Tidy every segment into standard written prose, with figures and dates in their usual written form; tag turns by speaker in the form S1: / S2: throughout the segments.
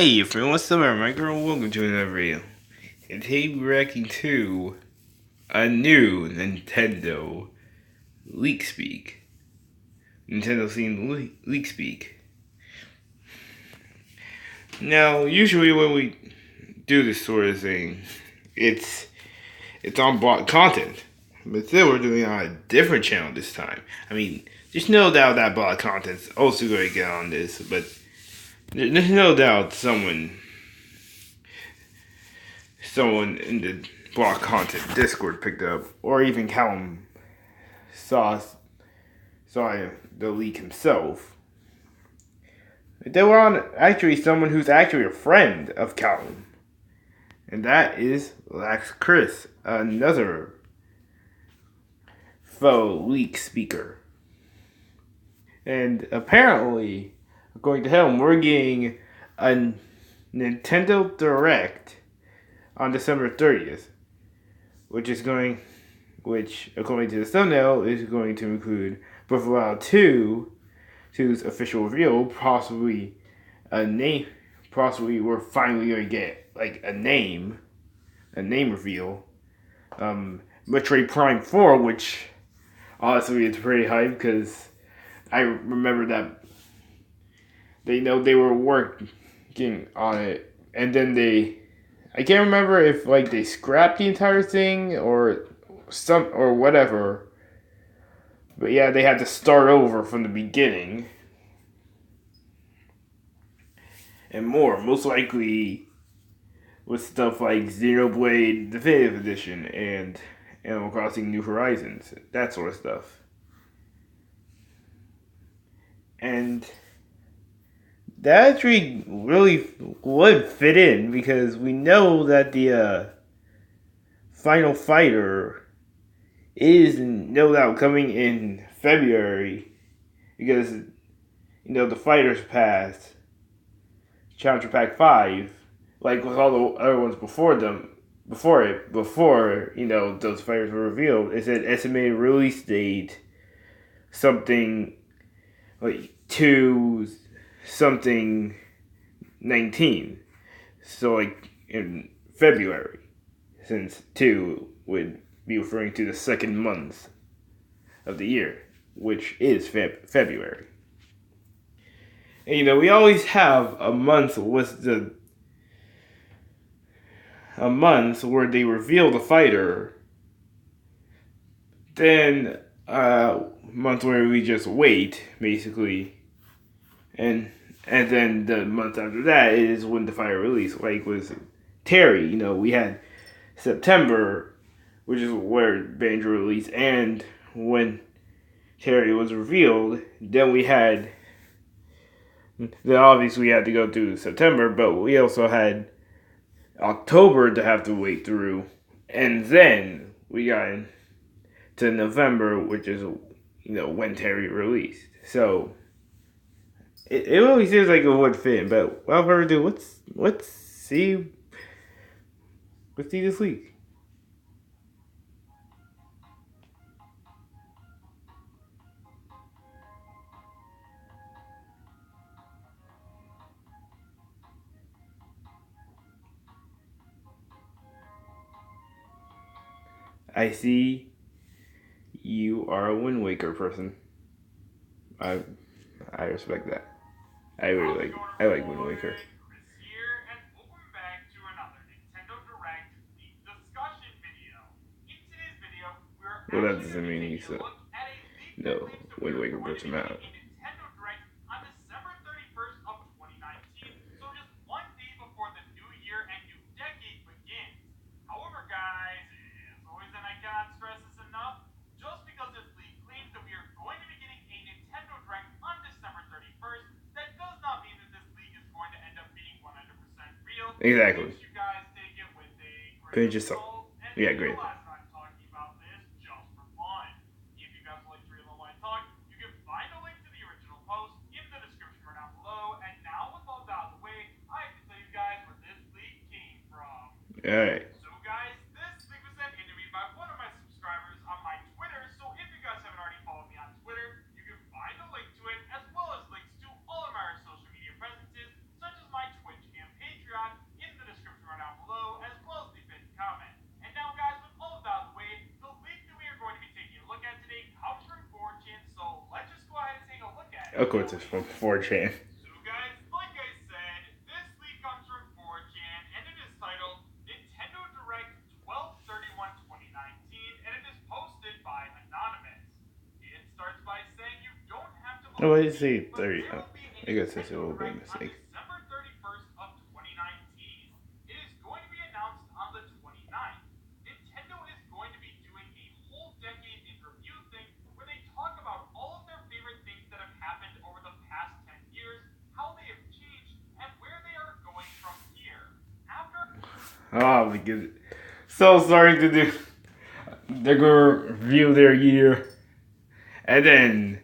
S1: Hey friend, what's up, my girl? Welcome to another video. And today we're reacting to a new Nintendo leak speak. Nintendo themed leak speak. Now, usually when we do this sort of thing, it's on bought content. But still, we're doing it on a different channel this time. I mean, there's no doubt that bought content's also going to get on this, but there's no doubt someone in the block content Discord picked up, or even Callum saw the leak himself. They were on actually someone who's actually a friend of Callum, and that is LaxChris, another faux leak speaker. And apparently, according to him, we're getting a Nintendo Direct on December 30th, which according to the thumbnail is going to include Breath of the Wild 2's official reveal, possibly a name, possibly we're finally going to get like a name reveal, Metroid Prime 4, which honestly it's pretty hype because I remember that they were working on it, and then I can't remember if like they scrapped the entire thing or whatever. But yeah, they had to start over from the beginning. And more, most likely with stuff like Xenoblade Definitive Edition and Animal Crossing New Horizons, that sort of stuff. And that actually really would fit in because we know that the Final Fighter is no doubt coming in February because the Fighters Pass, Challenger Pack 5, like with all the other ones before those fighters were revealed, it said estimated release date something like 2 something 19. So like in February, since 2 would be referring to the second month of the year, which is February. And we always have a month where they reveal the fighter, then a month where we just wait, basically, and then the month after that is when the fighter release. Like with Terry, we had September, which is where Banjo released, and when Terry was revealed, then obviously we had to go through September, but we also had October to have to wait through, and then we got into November, which is when Terry released. So it really seems like it would fit, but without further ado, let's see this leak. I see you are a Wind Waker person. I respect that. I like Wind Waker. Well, that doesn't mean he's a Wind Waker person out. Exactly. Pinch yourself. Yeah, great. Alright. So guys, this link was sent in to me by one of my subscribers on my Twitter, so if you guys haven't already followed me on Twitter, you can find a link to it, as well as links to all of my social media presences, such as my Twitch campaign. Of course, it's from 4chan.
S2: So guys, like I said, this leak comes from 4chan and it is titled Nintendo Direct 12/31/2019 and it is posted by Anonymous. It starts by saying you don't have to
S1: Oh, I
S2: believe
S1: see
S2: me, but
S1: 30.
S2: there will be a
S1: I guess this
S2: Nintendo
S1: will be a
S2: Direct on
S1: mistake.
S2: December 31st of 2019. It is going to be announced on the 29th. Nintendo is going to be doing a whole decade in review thing where they talk about all of their favorite things that have happened over the past 10 years, how they have changed, and where they are going from here.
S1: Oh, because so sorry to do. They're gonna review their year and then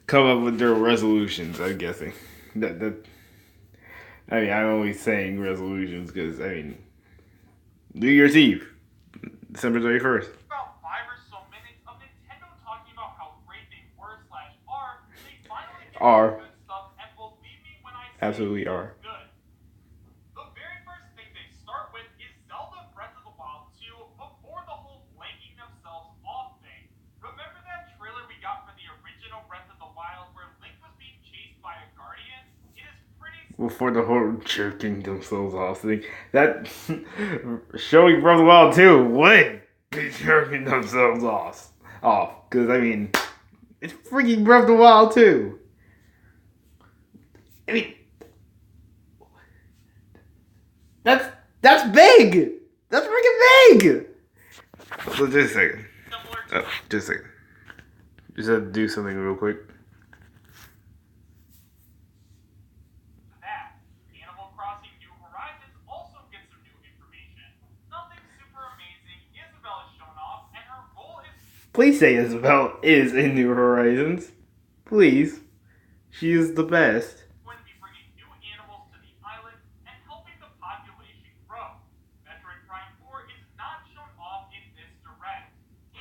S1: come up with their resolutions. I'm guessing that. I mean, I'm always saying resolutions because I mean, New Year's Eve, December 31st.
S2: About 5 or so minutes of Nintendo talking about how great they were / are, they finally get
S1: Are.
S2: good stuff, and believe me when I say
S1: Absolutely
S2: it's
S1: are.
S2: good. The very first thing they start with is Zelda Breath of the Wild 2 before the whole blanking themselves off thing. Remember that trailer we got for the original Breath of the Wild where Link was being chased by a guardian? It is pretty...
S1: Before the whole jerking themselves off thing, that showing Breath of the Wild 2 would be jerking themselves off. Because I mean, it's freaking Breath of the Wild 2. I mean, that's big. That's freaking big. So just a second. Oh, just a second. Just have to do something real quick.
S2: That Animal Crossing New Horizons also gets some new information. Nothing super amazing. Isabelle is shown off, and her goal is...
S1: Please say Isabelle is in New Horizons. Please. She is the best.
S2: going to be bringing new animals to the island and helping the population grow. Metroid Prime 4 is not shown off in this direct.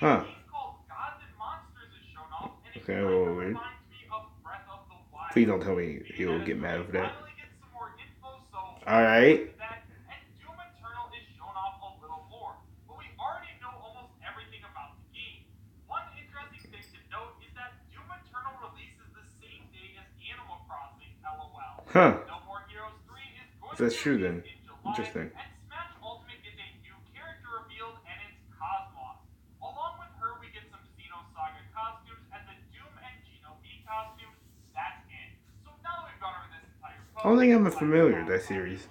S2: A game called Gods and Monsters is shown off, and it kind of reminds me of Breath of the Wild.
S1: Please don't tell me you'll get mad over that.
S2: Finally get some more info, so
S1: alright.
S2: And Doom Eternal is shown off a little more, but we already know almost everything about the game. One interesting thing to note is that Doom Eternal releases the same day as Animal Crossing, LOL. No More Heroes 3 is going
S1: That's
S2: to
S1: true
S2: be
S1: then.
S2: in July,
S1: Interesting.
S2: and Smash Ultimate gets a new character revealed, and it's Cosmos. Along with her, we get some Xenosaga costumes and the Doom and Geno B costumes. That's it. So now that we've gone over this entire post,
S1: I don't think I'm familiar with that series.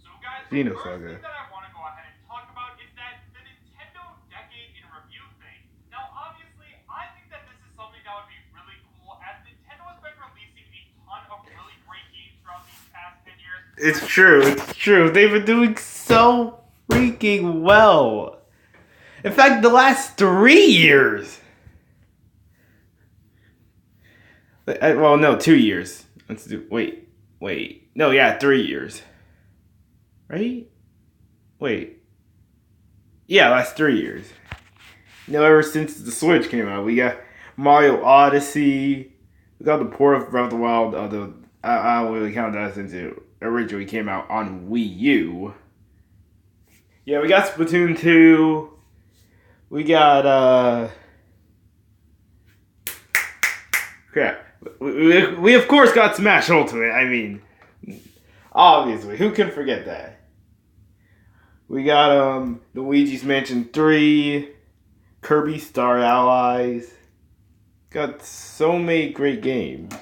S2: So guys, the
S1: Xenosaga.
S2: first thing that I want to go ahead and talk about is that the Nintendo Decade in Review thing. Now, obviously, I think that this is something that would be really cool, as Nintendo has been releasing a ton of really great games throughout these past 10 years.
S1: It's true. They've been doing so freaking well. In fact, the last 3 years. Well, no, 2 years. Let's do. Wait. No, yeah, 3 years. Right? Wait. Yeah, last 3 years. Ever since the Switch came out, we got Mario Odyssey. We got the port of Breath of the Wild. Although I don't really count that since it originally came out on Wii U. Yeah, we got Splatoon 2. We got crap. We of course got Smash Ultimate. I mean, obviously, who can forget that? We got Luigi's Mansion 3, Kirby Star Allies. Got so many great games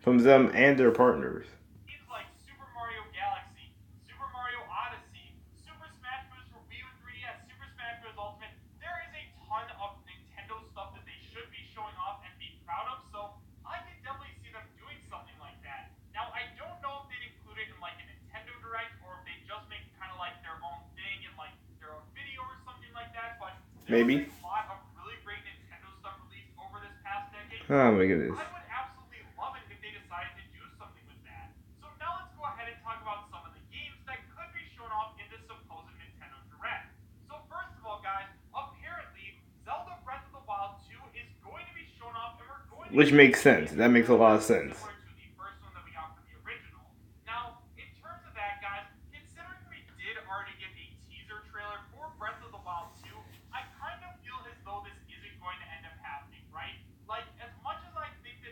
S1: from them and their partners.
S2: Games like Super Mario Galaxy, Super Mario Odyssey, Super Smash Bros. For Wii U and 3DS, Super Smash Bros. Ultimate. There is a ton of Nintendo stuff that they should be showing off and be proud of, so I can definitely see them doing something like that. Now, I don't know if they'd include it in like a Nintendo Direct or if they just make kind of like their own thing in like their own video or something like that, but
S1: Maybe.
S2: a lot of really great Nintendo stuff released over this past decade.
S1: Oh my goodness.
S2: I would absolutely love it if they decided to do something with that. So now let's go ahead and talk about some of the games that could be shown off in this supposed Nintendo Direct. So first of all, guys, apparently Zelda Breath of the Wild 2 is going to be shown off, and we're going to...
S1: Which makes sense. That makes a lot of sense.
S2: Similar to the first one that we got for the original. Now, in terms of that, guys, considering we did already get a teaser trailer for Breath of the Wild 2, I kind of feel as though this isn't going to end up happening, right? Like, as much as I think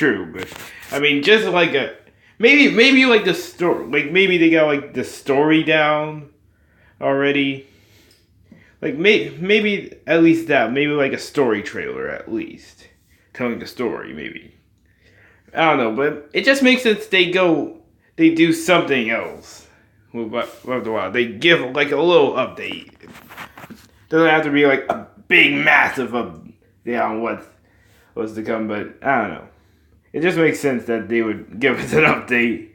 S1: true, but I mean, just like a maybe like the story, like maybe they got like the story down already. Like maybe at least that, maybe like a story trailer at least, telling the story maybe. I don't know, but it just makes sense they do something else with Breath of the Wild. They give like a little update. Doesn't have to be like a big massive update on what's to come, but I don't know. It just makes sense that they would give us an update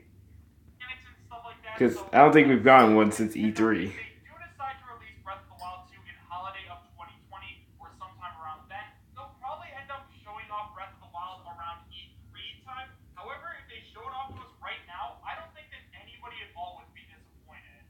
S2: mechanics and stuff like that.
S1: because
S2: So
S1: I don't think we've
S2: let's
S1: gotten
S2: say
S1: one since
S2: Nintendo, if
S1: E3.
S2: they do decide to release Breath of the Wild 2 in holiday of 2020 or sometime around then, they'll probably end up showing off Breath of the Wild around E3 time. However, if they show it off to us right now, I don't think that anybody at all would be disappointed.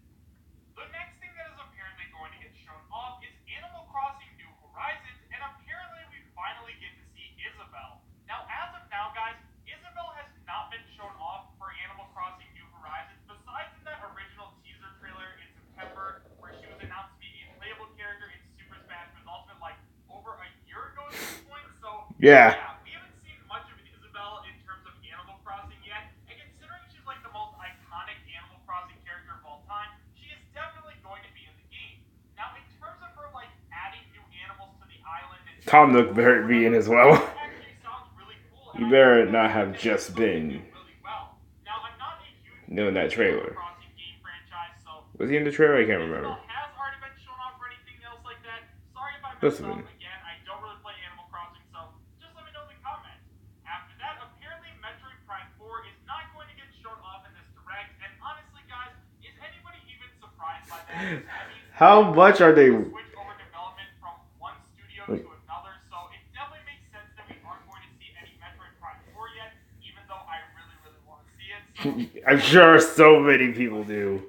S2: The next thing that is apparently going to get shown off is Animal Crossing New Horizons, and apparently we finally get to see Isabelle. Now, as of now, guys, Isabelle has not been shown off for Animal Crossing New Horizons, besides in that original teaser trailer in September, where she was announced to be a playable character in Super Smash Bros. Ultimate, like, over a year ago at this point, so
S1: Yeah.
S2: yeah, we haven't seen much of Isabelle in terms of Animal Crossing yet, and considering she's like the most iconic Animal Crossing character of all time, she is definitely going to be in the game. Now, in terms of her like adding new animals to the island and
S1: Tom Nook better be in as well.
S2: that actually sounds really cool.
S1: You
S2: And
S1: better
S2: I think
S1: not
S2: that's
S1: have
S2: something
S1: just
S2: that they
S1: been
S2: do really well. Now, I'm not a huge
S1: doing that
S2: Animal
S1: trailer.
S2: Crossing game franchise, so
S1: Was he in the trailer? I can't remember.
S2: Isabelle has already been shown off for anything else like that. Sorry if I
S1: Must
S2: messed
S1: have
S2: up.
S1: been.
S2: Again, I don't really play Animal Crossing, so just let me know in the comments. After that, apparently Metroid Prime 4 is not going to get shown off in this direct, and honestly, guys, is anybody even surprised by that? I mean,
S1: How much are they?
S2: switch over development from one studio to another, so it definitely makes sense that we aren't going to see any Metroid Prime 4 yet, even though I really, really want to see it. So
S1: I'm sure so many people do.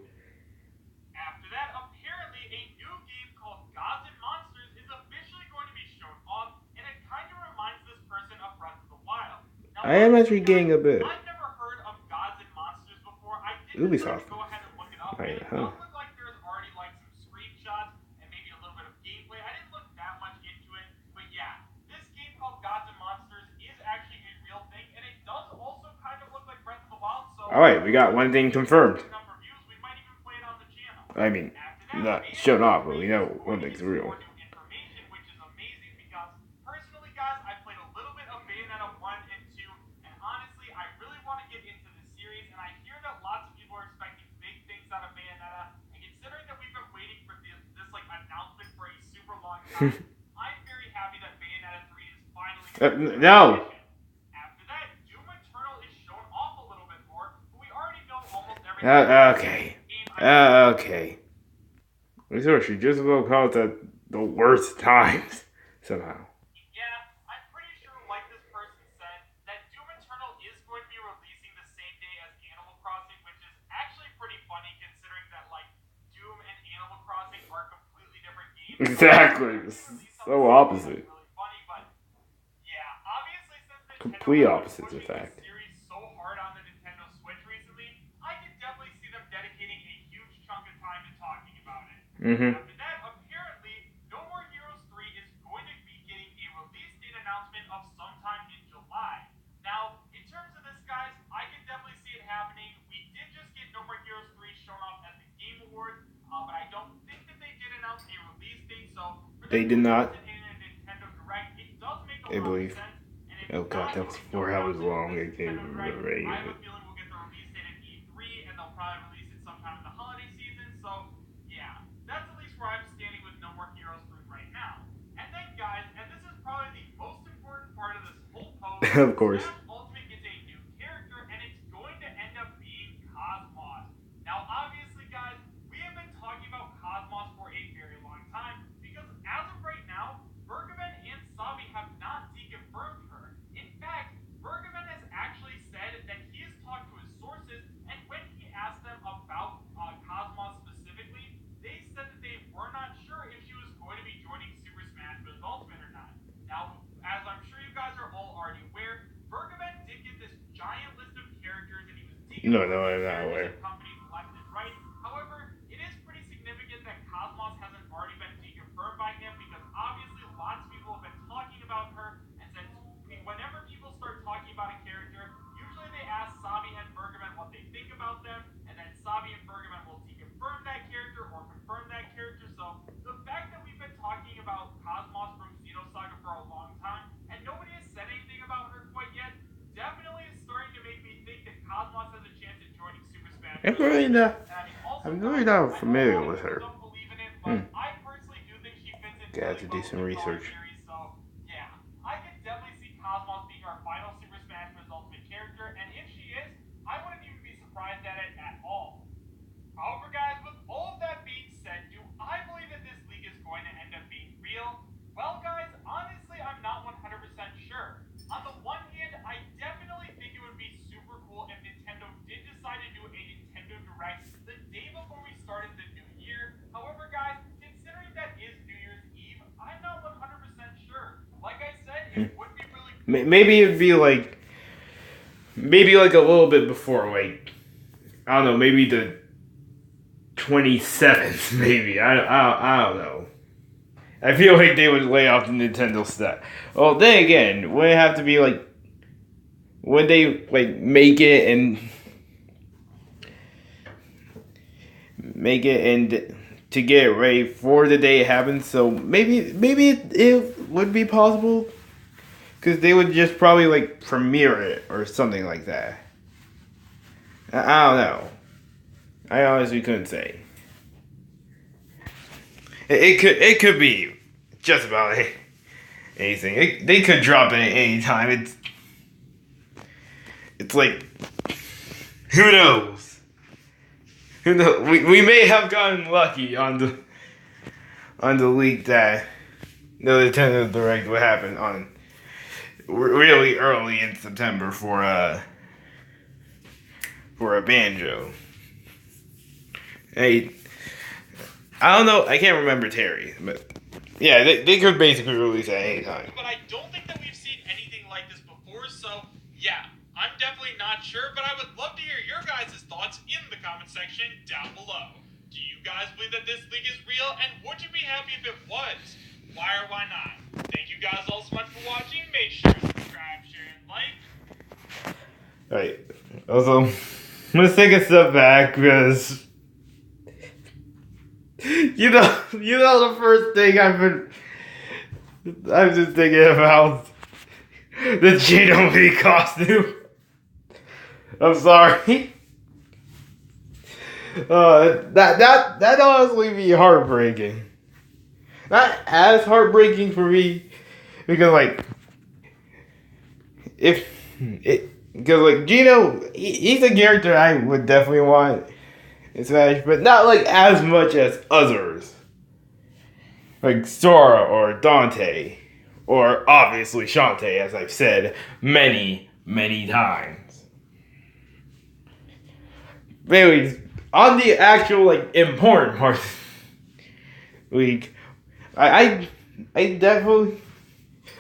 S2: after that, apparently a new game called Gods and Monsters is officially going to be shown off, and it kind of reminds this person of Breath of the Wild. Now,
S1: I am
S2: honestly,
S1: actually getting a
S2: guys,
S1: bit.
S2: I've never heard of Gods and Monsters before. I did decide
S1: Ubisoft.
S2: to go ahead and look it up,
S1: Right,
S2: and it
S1: huh.
S2: does look like there's already like some screenshots and maybe a little bit of gameplay. I didn't look that much into it, but yeah, this game called Gods and Monsters is actually a real thing, and it does also kind of look like Breath of the Wild. So,
S1: All right, we got one thing confirmed.
S2: enough reviews, we might even play it on the channel.
S1: I mean,
S2: After that,
S1: not
S2: Bayonetta
S1: shown off, but
S2: 3
S1: we
S2: is
S1: know
S2: going
S1: one
S2: to
S1: thing's
S2: get
S1: real.
S2: more new information, which is amazing because personally, guys, I played a little bit of Bayonetta 1 and 2, and honestly, I really want to get into the series, and I hear that lots of people are expecting big things out of Bayonetta, and considering that we've been waiting for this like announcement for a super long time, I'm very happy that Bayonetta 3 is finally
S1: No.
S2: After that, Doom Eternal is shown off a little bit more, but we already know almost everything.
S1: Okay. Okay. We sort of should just about call it the worst times somehow.
S2: Yeah, I'm pretty sure, like this person said, that Doom Eternal is going to be releasing the same day as Animal Crossing, which is actually pretty funny considering that like Doom and Animal Crossing are completely different games.
S1: Exactly. So opposite.
S2: Really funny, but yeah, obviously since Nintendo
S1: Complete
S2: has been
S1: opposites, in
S2: pushing
S1: fact.
S2: this series so hard on the Nintendo Switch recently, I can definitely see them dedicating a huge chunk of time to talking about it.
S1: Mm-hmm.
S2: After that, apparently, No More Heroes 3 is going to be getting a release date announcement of sometime in July. Now, in terms of this, guys, I can definitely see it happening. We did just get No More Heroes 3 shown off at the Game Awards, but I don't think that they did announce a release date, so for
S1: They did not.
S2: in a Nintendo Direct, it does make a
S1: I
S2: lot
S1: believe.
S2: of sense. And if
S1: Oh god, that was 4 hours long. I can't even remember any
S2: I
S1: of
S2: have
S1: it.
S2: a feeling we'll get the release date at E3, and they'll probably release it sometime in the holiday season. So, yeah, that's at least where I'm standing with No More Heroes 3 right now. And then, guys, and this is probably the most important part of this whole post,
S1: Of course.
S2: Smash Ultimate gets a new character, and it's going to end up being Cosmos. Now, obviously, guys, we have been talking about Cosmos for a very long time, because as of right now, Bergman and Sabi have not deconfirmed her. In fact, Bergman has actually said that he has talked to his sources, and when he asked them about Cosmos specifically, they said that they were not sure if she was going to be joining Super Smash Bros. Ultimate or not. Now, as I'm sure you guys are all already aware, Bergman did get this giant list of characters, and he was
S1: No, I'm not aware.
S2: companies left and right. However, it is pretty significant that Cosmos hasn't already been deconfirmed by him, because obviously lots of people have been talking about her, and since whenever people start talking about a character,
S1: I'm
S2: really
S1: really
S2: like it.
S1: not.
S2: And I mean, also,
S1: I'm really
S2: guys,
S1: not
S2: I know a
S1: familiar
S2: lot of
S1: with
S2: people
S1: her.
S2: don't believe in it, but I personally do think she fits in
S1: Gotta have
S2: really
S1: to do
S2: well
S1: some
S2: with the drawing
S1: research.
S2: series. So yeah, I could definitely see Cosmos being our final Super Smash Bros. Ultimate character, and if she is, I wouldn't even be surprised at it at all. However, guys, with all of that being said, do I believe that this league is going to end up being real? Well, guys, honestly, I'm not 100% sure. On the one hand, I definitely think it would be super cool if Nintendo did decide to do a Nintendo Direct the day before we started the new year. However, guys, considering that is New Year's Eve, I'm not 100% sure. Like I said, it would be really cool.
S1: Maybe it'd be like, maybe like a little bit before, like, I don't know, maybe the 27th, maybe. I don't know. I feel like they would lay off the Nintendo stuff. Well, then again, would it have to be like, would they like make it and to get it ready for the day it happens? So maybe it would be possible because they would just probably like premiere it or something like that. I don't know. I honestly couldn't say. It could be just about anything. They could drop it at any time. It's like who knows? Who knows? We may have gotten lucky on the leak that the Nintendo Direct would happen on really early in September for a banjo. Hey, I don't know. I can't remember Terry, but yeah, they could basically release at any time.
S2: But I don't think that we've seen anything like this before, so yeah, I'm definitely not sure, but I would love to hear your guys' thoughts in the comment section down below. Do you guys believe that this league is real, and would you be happy if it was? Why or why not? Thank you guys all so much for watching. Make sure to subscribe, share, and like.
S1: Alright, also, let's take a step back because you know the first thing I'm just thinking about the Genomee costume. I'm sorry. That honestly be heartbreaking. Not as heartbreaking for me because like because like Gino, he's a character I would definitely want in Smash, but not like as much as others, like Sora or Dante, or obviously Shantae, as I've said many times. But anyways, on the actual like important part, like I definitely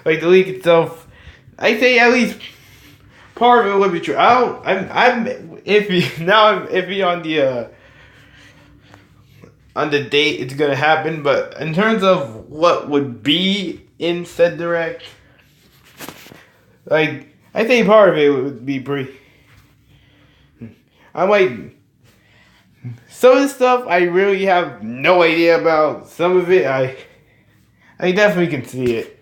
S1: like the league itself. I say at least part of it would be true. I'm iffy now. I'm iffy on the date it's gonna happen, but in terms of what would be in said direct, like I think part of it would be pretty. I might. Some of the stuff I really have no idea about. Some of it I definitely can see it.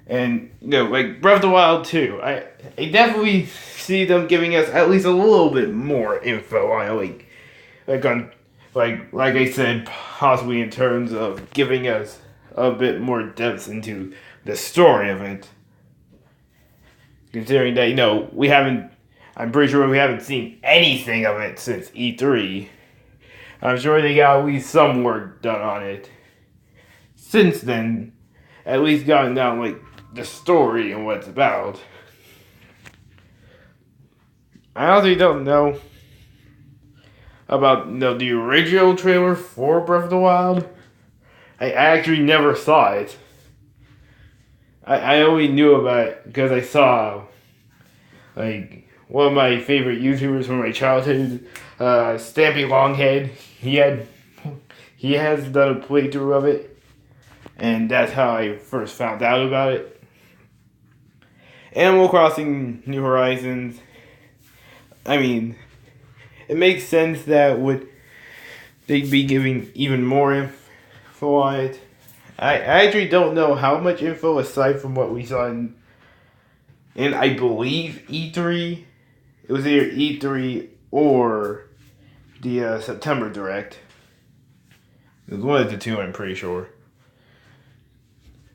S1: And like Breath of the Wild 2, I definitely see them giving us at least a little bit more info on it, like on like I said, possibly in terms of giving us a bit more depth into the story of it. Considering that we haven't, I'm pretty sure we haven't seen anything of it since E3. I'm sure they got at least some work done on it since then. At least gotten down like the story and what it's about. I honestly don't know about the original trailer for Breath of the Wild. I actually never saw it. I only knew about it because I saw like one of my favorite YouTubers from my childhood, Stampy Longhead. He has done a playthrough of it, and that's how I first found out about it. Animal Crossing New Horizons. I mean, it makes sense that they'd be giving even more info on it. I actually don't know how much info aside from what we saw in I believe E3. It was either E3 or the September Direct. It was one of the two, I'm pretty sure.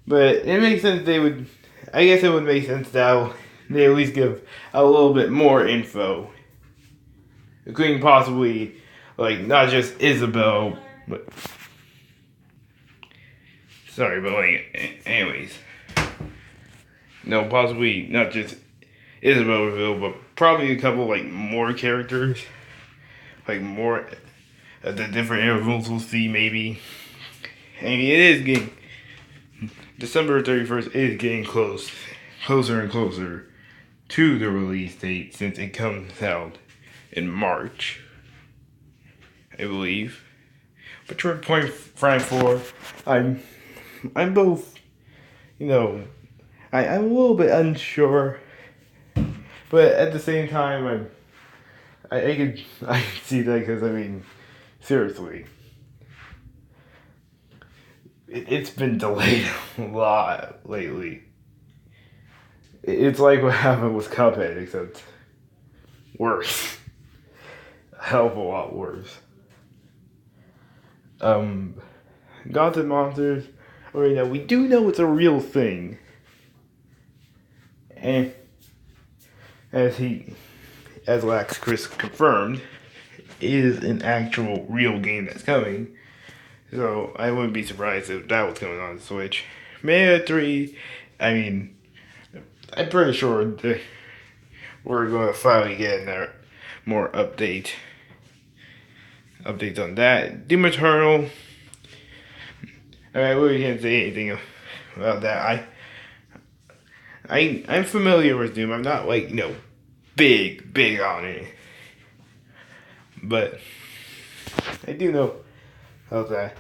S1: But it makes sense they would. I guess it would make sense that they at least give a little bit more info, including possibly like not just Isabel, but sorry, but like anyways, no, possibly not just Isabel reveal, but probably a couple like more characters, like more at the different intervals we'll see maybe. I mean, it is getting December 31st is getting closer and closer to the release date since it comes out in March, I believe. But to point Frank for, I'm both, you know, I'm a little bit unsure, but at the same time, I can see that because I mean, seriously, it's been delayed a lot lately. It's like what happened with Cuphead, except worse. A hell of a lot worse. Gods and Monsters, right now, we do know it's a real thing. And as LaxChris confirmed, is an actual real game that's coming. So I wouldn't be surprised if that was coming on the Switch. Mega 3, I mean, I'm pretty sure we're going to finally get more updates on that. Doom Eternal, I really can't say anything about that. I'm familiar with Doom. I'm not like, big on it. But I do know about that.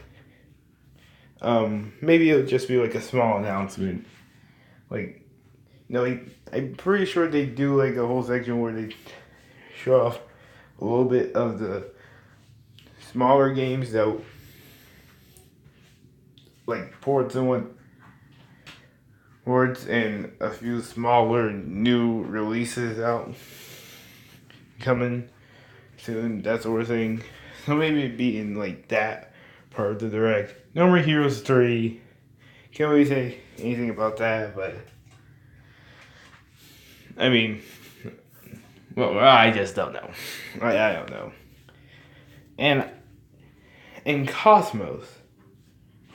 S1: Maybe it'll just be like a small announcement. Like, I'm pretty sure they do like a whole section where they show off a little bit of the smaller games that like ports and a few smaller new releases out coming soon, that sort of thing. So maybe it'd be in like that part of the direct. No More Heroes 3. Can't really say anything about that, but I mean, well, I just don't know. I don't know. And Cosmos,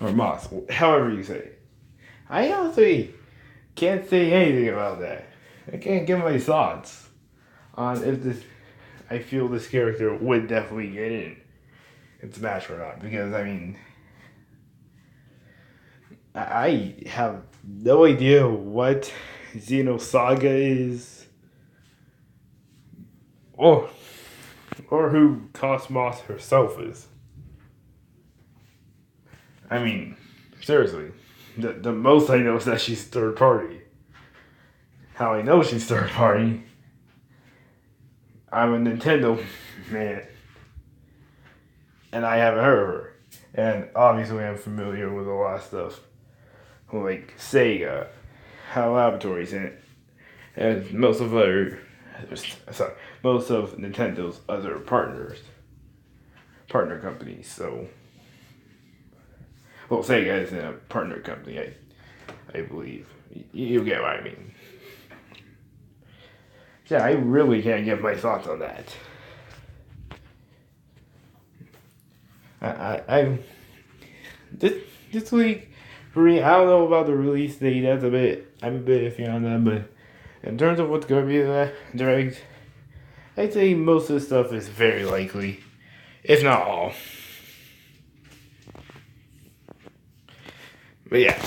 S1: or Moss, however you say it, I honestly can't say anything about that. I can't give my thoughts on if I feel this character would definitely get in Smash or not, because I mean, I have no idea what Xenosaga is, or who Cosmos herself is. I mean, seriously, the most I know is that she's third party. How I know she's third party, I'm a Nintendo man, and I haven't heard of her. And obviously I'm familiar with a lot of stuff, like Sega, HAL Laboratories, and most of Nintendo's other partner companies. So, well, Sega isn't a partner company, I believe. You get what I mean. Yeah, I really can't give my thoughts on that. I this week, for me, I don't know about the release date. I'm a bit iffy on that, but in terms of what's going to be the direct, I'd say most of the stuff is very likely, if not all. But yeah.